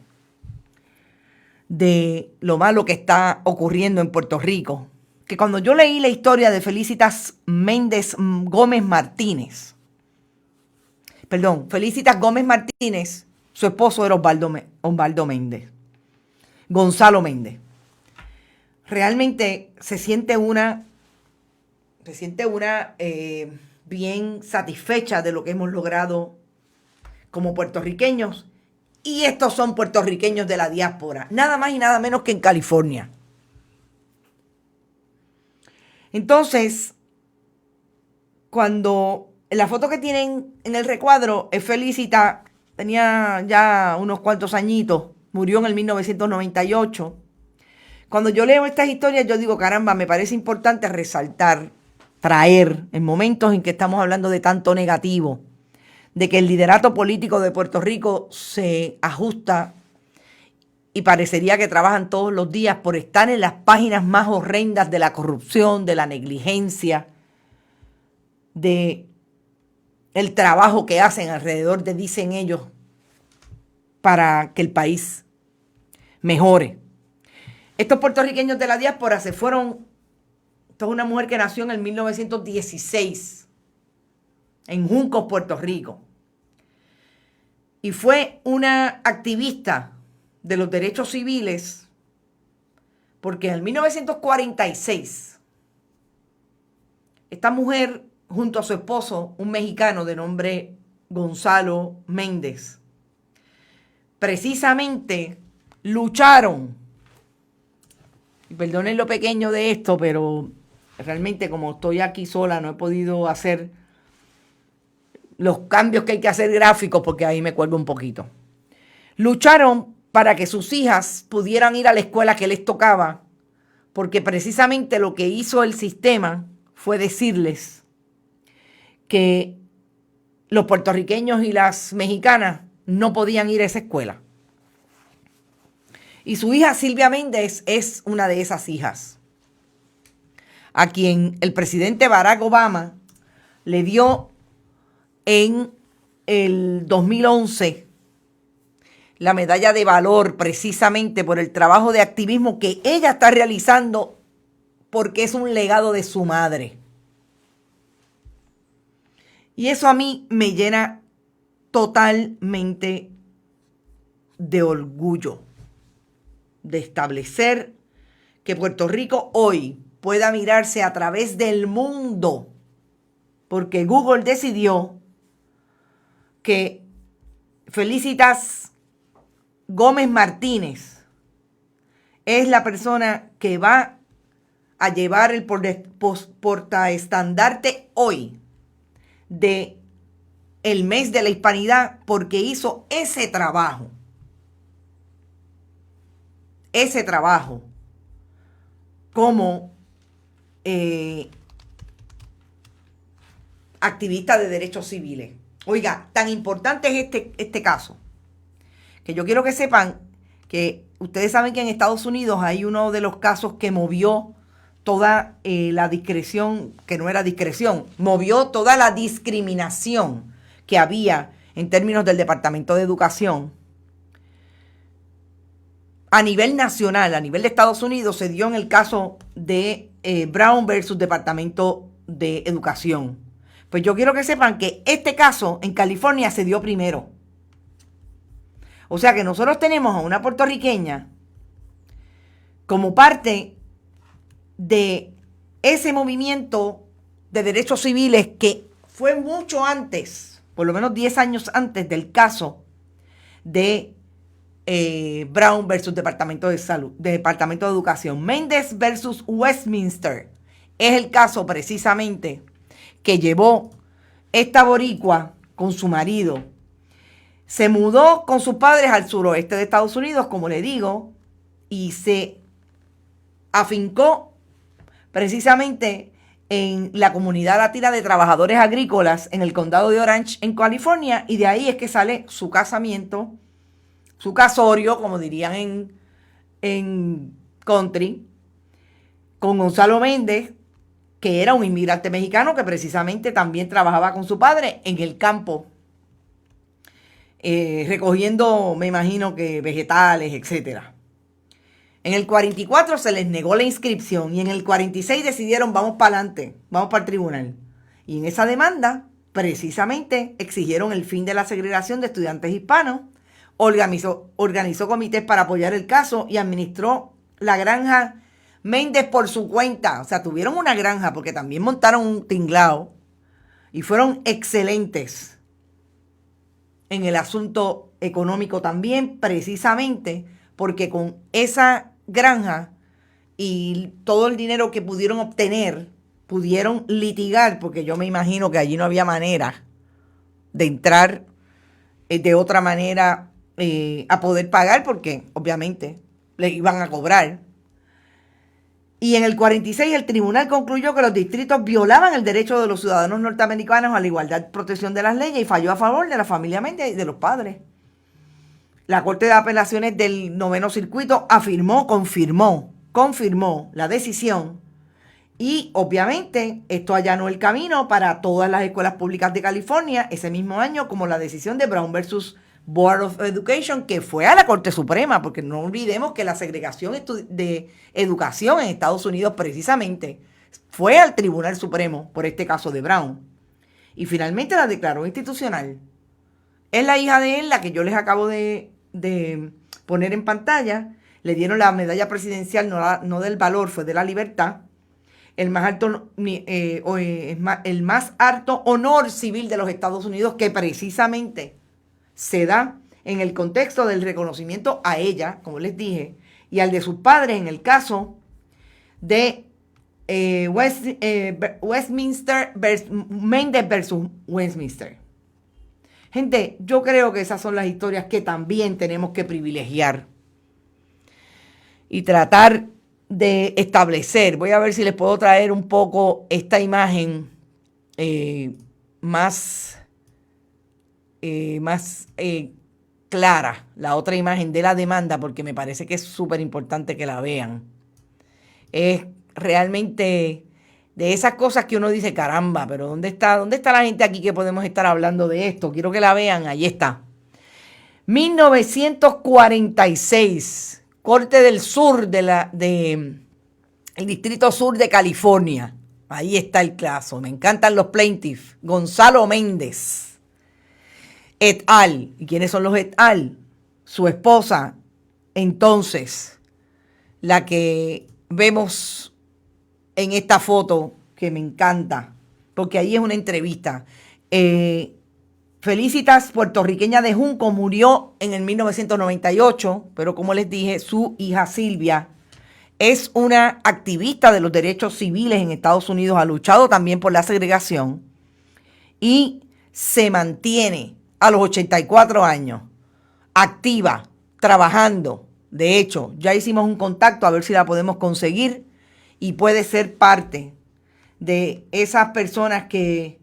de lo malo que está ocurriendo en Puerto Rico, que cuando yo leí la historia de Felicitas Gómez Martínez, su esposo era Osvaldo Méndez, Gonzalo Méndez. Realmente se siente una bien satisfecha de lo que hemos logrado como puertorriqueños. Y estos son puertorriqueños de la diáspora, nada más y nada menos que en California. Entonces, cuando la foto que tienen en el recuadro es Felicita, tenía ya unos cuantos añitos, murió en el 1998. Cuando yo leo estas historias, yo digo, caramba, me parece importante resaltar, traer, en momentos en que estamos hablando de tanto negativo, de que el liderato político de Puerto Rico se ajusta y parecería que trabajan todos los días por estar en las páginas más horrendas de la corrupción, de la negligencia, de el trabajo que hacen alrededor de, dicen ellos, para que el país mejore. Estos puertorriqueños de la diáspora se fueron. Esta es una mujer que nació en el 1916 en Juncos, Puerto Rico. Y fue una activista de los derechos civiles porque en el 1946 esta mujer junto a su esposo, un mexicano de nombre Gonzalo Méndez, precisamente lucharon. Y perdonen lo pequeño de esto, pero realmente como estoy aquí sola no he podido hacer los cambios que hay que hacer gráficos porque ahí me cuelgo un poquito. Lucharon para que sus hijas pudieran ir a la escuela que les tocaba, porque precisamente lo que hizo el sistema fue decirles que los puertorriqueños y las mexicanas no podían ir a esa escuela. Y su hija Silvia Méndez es una de esas hijas, a quien el presidente Barack Obama le dio en el 2011 la medalla de valor precisamente por el trabajo de activismo que ella está realizando porque es un legado de su madre. Y eso a mí me llena totalmente de orgullo de establecer que Puerto Rico hoy pueda mirarse a través del mundo, porque Google decidió que Felicitas Gómez Martínez es la persona que va a llevar el portaestandarte hoy de el mes de la hispanidad, porque hizo ese trabajo como activista de derechos civiles. Oiga, tan importante es este caso, que yo quiero que sepan que ustedes saben que en Estados Unidos hay uno de los casos que movió toda la discreción, que no era discreción, movió toda la discriminación que había en términos del Departamento de Educación. A nivel nacional, a nivel de Estados Unidos, se dio en el caso de Brown versus Departamento de Educación. Pues yo quiero que sepan que este caso en California se dio primero. O sea que nosotros tenemos a una puertorriqueña como parte de ese movimiento de derechos civiles que fue mucho antes, por lo menos 10 años antes del caso de Brown versus Departamento de Salud, Departamento de Educación. Méndez versus Westminster es el caso precisamente que llevó esta boricua con su marido. Se mudó con sus padres al suroeste de Estados Unidos, como le digo, y se afincó precisamente en la comunidad latina de trabajadores agrícolas en el condado de Orange, en California, y de ahí es que sale su casamiento, su casorio, como dirían en country, con Gonzalo Méndez, que era un inmigrante mexicano que precisamente también trabajaba con su padre en el campo, recogiendo, me imagino que vegetales, etcétera. En el 44 se les negó la inscripción y en el 46 decidieron vamos para adelante, vamos para el tribunal. Y en esa demanda, precisamente, exigieron el fin de la segregación de estudiantes hispanos, organizó comités para apoyar el caso y administró la granja Méndez por su cuenta. O sea, tuvieron una granja porque también montaron un tinglao y fueron excelentes en el asunto económico también, precisamente porque con esa granja y todo el dinero que pudieron obtener, pudieron litigar, porque yo me imagino que allí no había manera de entrar de otra manera a poder pagar, porque obviamente le iban a cobrar. Y en el 46 el tribunal concluyó que los distritos violaban el derecho de los ciudadanos norteamericanos a la igualdad y protección de las leyes y falló a favor de la familia Méndez y de los padres. La Corte de Apelaciones del Noveno Circuito confirmó la decisión y obviamente esto allanó el camino para todas las escuelas públicas de California ese mismo año, como la decisión de Brown versus Board of Education, que fue a la Corte Suprema, porque no olvidemos que la segregación de educación en Estados Unidos precisamente fue al Tribunal Supremo por este caso de Brown. Y finalmente la declaró institucional. Es la hija de él, la que yo les acabo de poner en pantalla. Le dieron la medalla presidencial, no del valor, fue de la libertad. El más alto honor civil de los Estados Unidos, que precisamente se da en el contexto del reconocimiento a ella, como les dije, y al de sus padres en el caso de Méndez versus Westminster. Gente, yo creo que esas son las historias que también tenemos que privilegiar y tratar de establecer. Voy a ver si les puedo traer un poco esta imagen más clara, la otra imagen de la demanda, porque me parece que es súper importante que la vean. Es realmente de esas cosas que uno dice, caramba, pero ¿dónde está la gente aquí que podemos estar hablando de esto? Quiero que la vean, ahí está. 1946, Corte del Sur el Distrito Sur de California. Ahí está el caso. Me encantan los plaintiffs. Gonzalo Méndez et al. ¿Y quiénes son los et al? Su esposa, entonces, la que vemos en esta foto, que me encanta, porque ahí es una entrevista. Felicitas, puertorriqueña de Junco, murió en el 1998, pero como les dije, su hija Silvia es una activista de los derechos civiles en Estados Unidos, ha luchado también por la segregación y se mantiene a los 84 años activa, trabajando. De hecho, ya hicimos un contacto a ver si la podemos conseguir y puede ser parte de esas personas que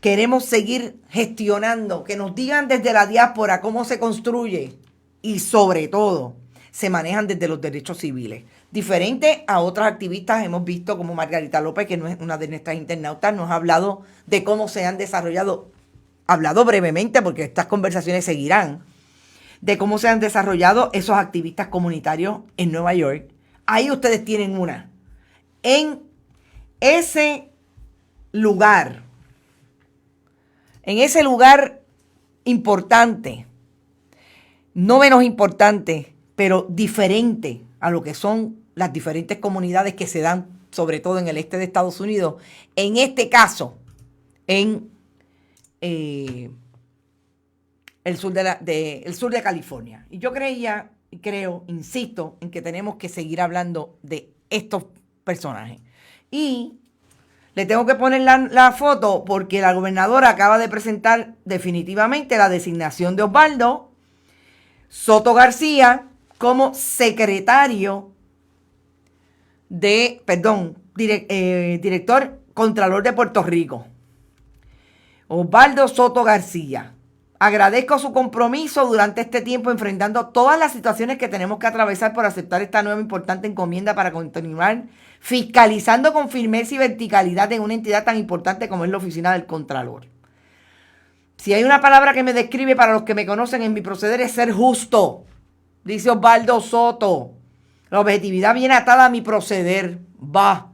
queremos seguir gestionando, que nos digan desde la diáspora cómo se construye y sobre todo se manejan desde los derechos civiles. Diferente a otras activistas hemos visto como Margarita López, que no es una de nuestras internautas, nos ha hablado de cómo se han desarrollado, hablado brevemente porque estas conversaciones seguirán, de cómo se han desarrollado esos activistas comunitarios en Nueva York. Ahí ustedes tienen una. En ese lugar importante, no menos importante, pero diferente a lo que son las diferentes comunidades que se dan, sobre todo en el este de Estados Unidos, en este caso, en el sur de California. Y yo insisto, en que tenemos que seguir hablando de estos personajes. Y Le tengo que poner la foto porque la gobernadora acaba de presentar definitivamente la designación de Osvaldo Soto García como secretario director Contralor de Puerto Rico. Osvaldo Soto García. Agradezco su compromiso durante este tiempo enfrentando todas las situaciones que tenemos que atravesar por aceptar esta nueva importante encomienda para continuar fiscalizando con firmeza y verticalidad en una entidad tan importante como es la Oficina del Contralor. Si hay una palabra que me describe para los que me conocen en mi proceder es ser justo, dice Osvaldo Soto. La objetividad viene atada a mi proceder. Va.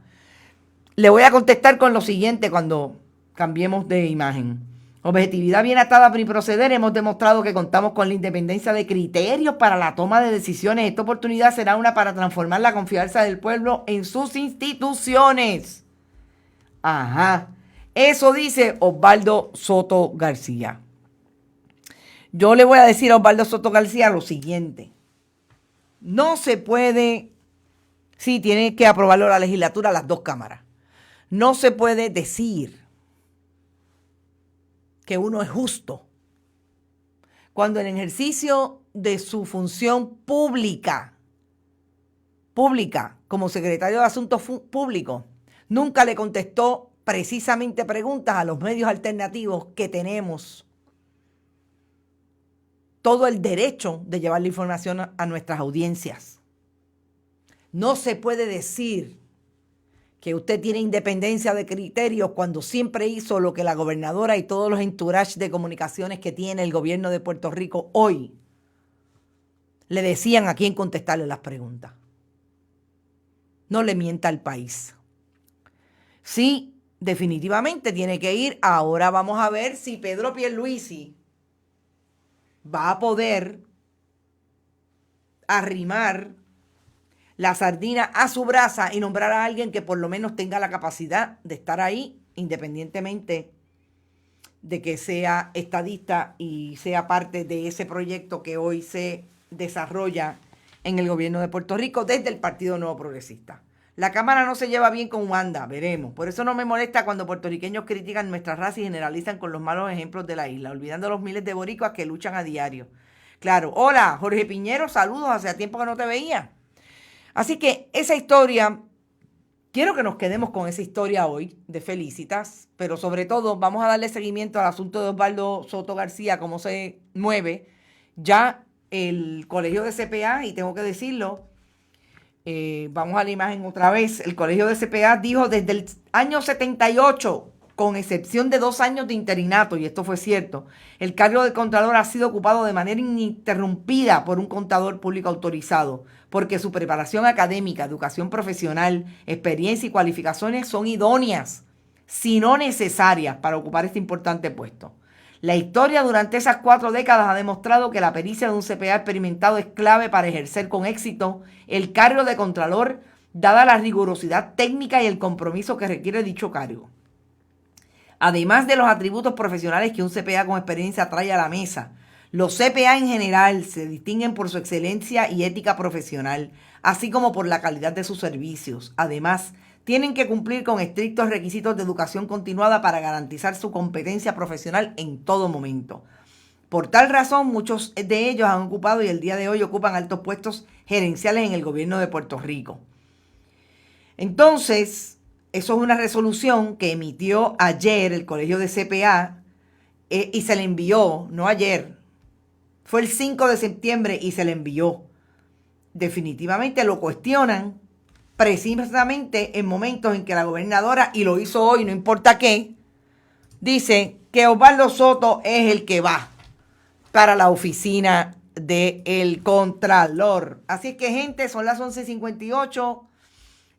Le voy a contestar con lo siguiente cuando cambiemos de imagen. Objetividad bien atada a mi proceder. Hemos demostrado que contamos con la independencia de criterios para la toma de decisiones. Esta oportunidad será una para transformar la confianza del pueblo en sus instituciones. Ajá. Eso dice Osvaldo Soto García. Yo le voy a decir a Osvaldo Soto García lo siguiente. No se puede, sí, tiene que aprobarlo la legislatura, las dos cámaras. No se puede decir que uno es justo cuando en ejercicio de su función pública como secretario de Asuntos Públicos, nunca le contestó precisamente preguntas a los medios alternativos que tenemos todo el derecho de llevar la información a nuestras audiencias. No se puede decir que usted tiene independencia de criterios cuando siempre hizo lo que la gobernadora y todos los entourage de comunicaciones que tiene el gobierno de Puerto Rico hoy le decían a quién contestarle las preguntas. No le mienta al país. Sí, definitivamente tiene que ir. Ahora vamos a ver si Pedro Pierluisi va a poder arrimar la sardina a su brasa y nombrar a alguien que por lo menos tenga la capacidad de estar ahí, independientemente de que sea estadista y sea parte de ese proyecto que hoy se desarrolla en el gobierno de Puerto Rico desde el Partido Nuevo Progresista. La Cámara no se lleva bien con Wanda, veremos. Por eso no me molesta cuando puertorriqueños critican nuestra raza y generalizan con los malos ejemplos de la isla, olvidando a los miles de boricuas que luchan a diario. Claro, hola, Jorge Piñero, saludos, hacía tiempo que no te veía. Así que esa historia, quiero que nos quedemos con esa historia hoy de Felicitas, pero sobre todo vamos a darle seguimiento al asunto de Osvaldo Soto García, cómo se mueve. Ya el colegio de CPA, y tengo que decirlo, vamos a la imagen otra vez, el colegio de CPA dijo desde el año 78, con excepción de 2 años de interinato, y esto fue cierto, el cargo de contador ha sido ocupado de manera ininterrumpida por un contador público autorizado, porque su preparación académica, educación profesional, experiencia y cualificaciones son idóneas, si no necesarias, para ocupar este importante puesto. La historia durante esas 4 décadas ha demostrado que la pericia de un CPA experimentado es clave para ejercer con éxito el cargo de contralor, dada la rigurosidad técnica y el compromiso que requiere dicho cargo. Además de los atributos profesionales que un CPA con experiencia trae a la mesa, los CPA en general se distinguen por su excelencia y ética profesional, así como por la calidad de sus servicios. Además, tienen que cumplir con estrictos requisitos de educación continuada para garantizar su competencia profesional en todo momento. Por tal razón, muchos de ellos han ocupado y el día de hoy ocupan altos puestos gerenciales en el gobierno de Puerto Rico. Entonces, eso es una resolución que emitió ayer el Colegio de CPA y se le envió, no ayer, fue el 5 de septiembre y se le envió. Definitivamente lo cuestionan precisamente en momentos en que la gobernadora, y lo hizo hoy, no importa qué, dice que Osvaldo Soto es el que va para la oficina del Contralor. Así es que, gente, son las 11:58.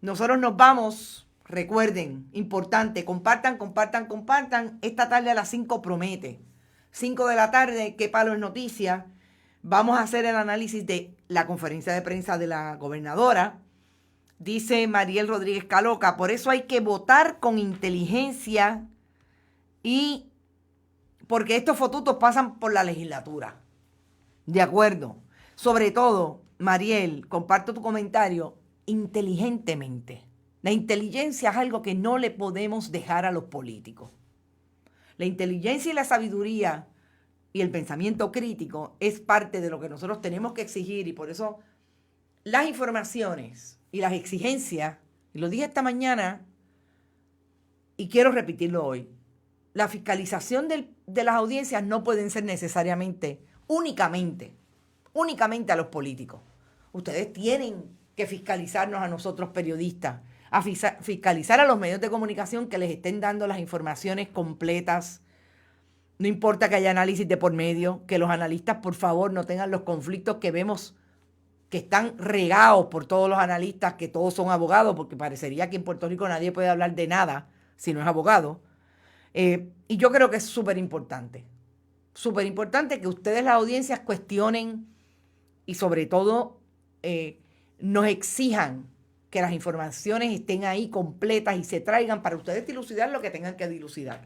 Nosotros nos vamos. Recuerden, importante, compartan. Esta tarde a las 5 promete. 5 de la tarde, qué palo es noticia. Vamos a hacer el análisis de la conferencia de prensa de la gobernadora. Dice Mariel Rodríguez Caloca, por eso hay que votar con inteligencia y porque estos fotutos pasan por la legislatura. De acuerdo. Sobre todo, Mariel, comparto tu comentario, inteligentemente. La inteligencia es algo que no le podemos dejar a los políticos. La inteligencia y la sabiduría y el pensamiento crítico es parte de lo que nosotros tenemos que exigir, y por eso las informaciones y las exigencias, y lo dije esta mañana y quiero repetirlo hoy, la fiscalización de las audiencias no pueden ser necesariamente, únicamente a los políticos. Ustedes tienen que fiscalizarnos a nosotros periodistas, a fiscalizar a los medios de comunicación que les estén dando las informaciones completas. No importa que haya análisis de por medio, que los analistas por favor no tengan los conflictos que vemos que están regados por todos los analistas, que todos son abogados, porque parecería que en Puerto Rico nadie puede hablar de nada si no es abogado. Y yo creo que es súper importante que ustedes, las audiencias, cuestionen y sobre todo nos exijan que las informaciones estén ahí completas y se traigan para ustedes dilucidar lo que tengan que dilucidar.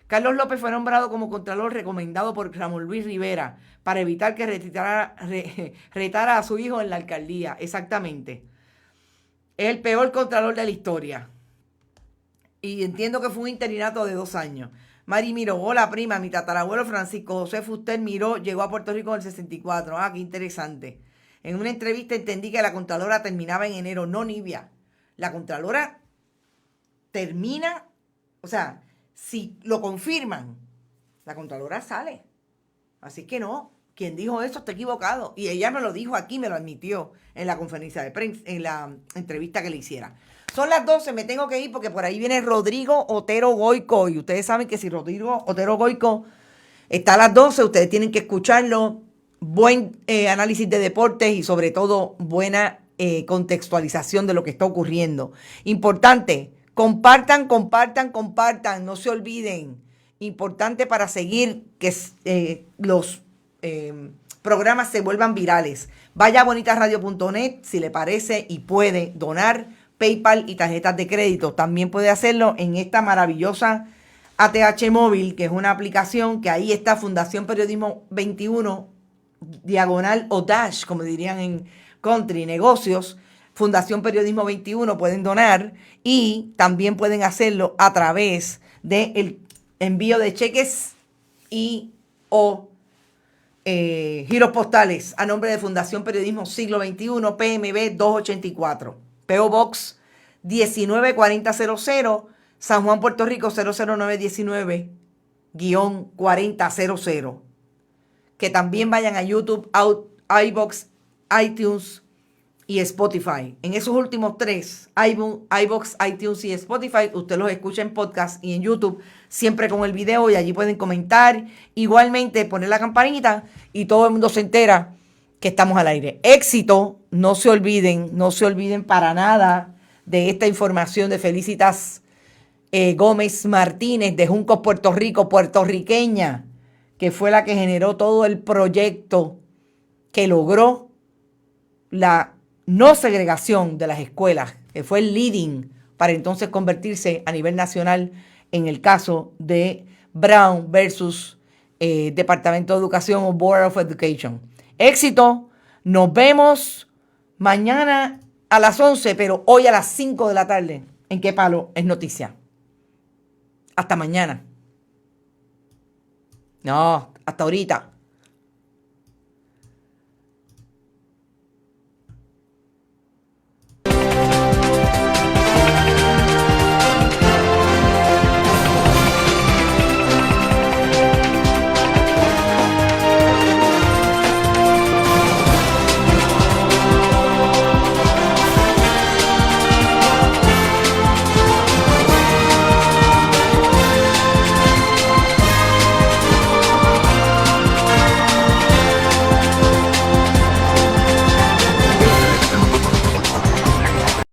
Carlos López fue nombrado como contralor recomendado por Ramón Luis Rivera para evitar que retara a su hijo en la alcaldía. Exactamente. Es el peor contralor de la historia. Y entiendo que fue un interinato de 2 años. Mari Miró, hola prima, mi tatarabuelo Francisco José Fuster Miró llegó a Puerto Rico en el 64. Ah, qué interesante. En una entrevista entendí que la contralora terminaba en enero, no Nibia. La contralora termina, o sea, si lo confirman, la contralora sale. Así que no, quien dijo eso está equivocado. Y ella me lo dijo aquí, me lo admitió en la conferencia de prensa, en la entrevista que le hiciera. Son las 12, me tengo que ir porque por ahí viene Rodrigo Otero Goico. Y ustedes saben que si Rodrigo Otero Goico está a las 12, ustedes tienen que escucharlo. Buen análisis de deportes y sobre todo buena contextualización de lo que está ocurriendo. Importante, compartan, no se olviden. Importante para seguir que los programas se vuelvan virales. Vaya a bonitasradio.net si le parece y puede donar PayPal y tarjetas de crédito. También puede hacerlo en esta maravillosa ATH Móvil, que es una aplicación que ahí está Fundación Periodismo 21, diagonal o dash, como dirían en country, negocios. Fundación Periodismo 21 pueden donar y también pueden hacerlo a través del envío de cheques y o giros postales a nombre de Fundación Periodismo Siglo XXI, PMB 284, P.O. Box 194000, San Juan, Puerto Rico 00919-4000. Que también vayan a YouTube, iVoox, iTunes y Spotify. En esos últimos 3, iVoox, iTunes y Spotify, usted los escucha en podcast y en YouTube, siempre con el video, y allí pueden comentar. Igualmente, poner la campanita y todo el mundo se entera que estamos al aire. Éxito, no se olviden para nada de esta información de Felicitas Gómez Martínez de Juncos, Puerto Rico, puertorriqueña, que fue la que generó todo el proyecto que logró la no segregación de las escuelas, que fue el leading para entonces convertirse a nivel nacional en el caso de Brown versus Departamento de Educación o Board of Education. Éxito, nos vemos mañana a las 11, pero hoy a las 5 de la tarde. ¿En qué palo es noticia? Hasta mañana. No, hasta ahorita.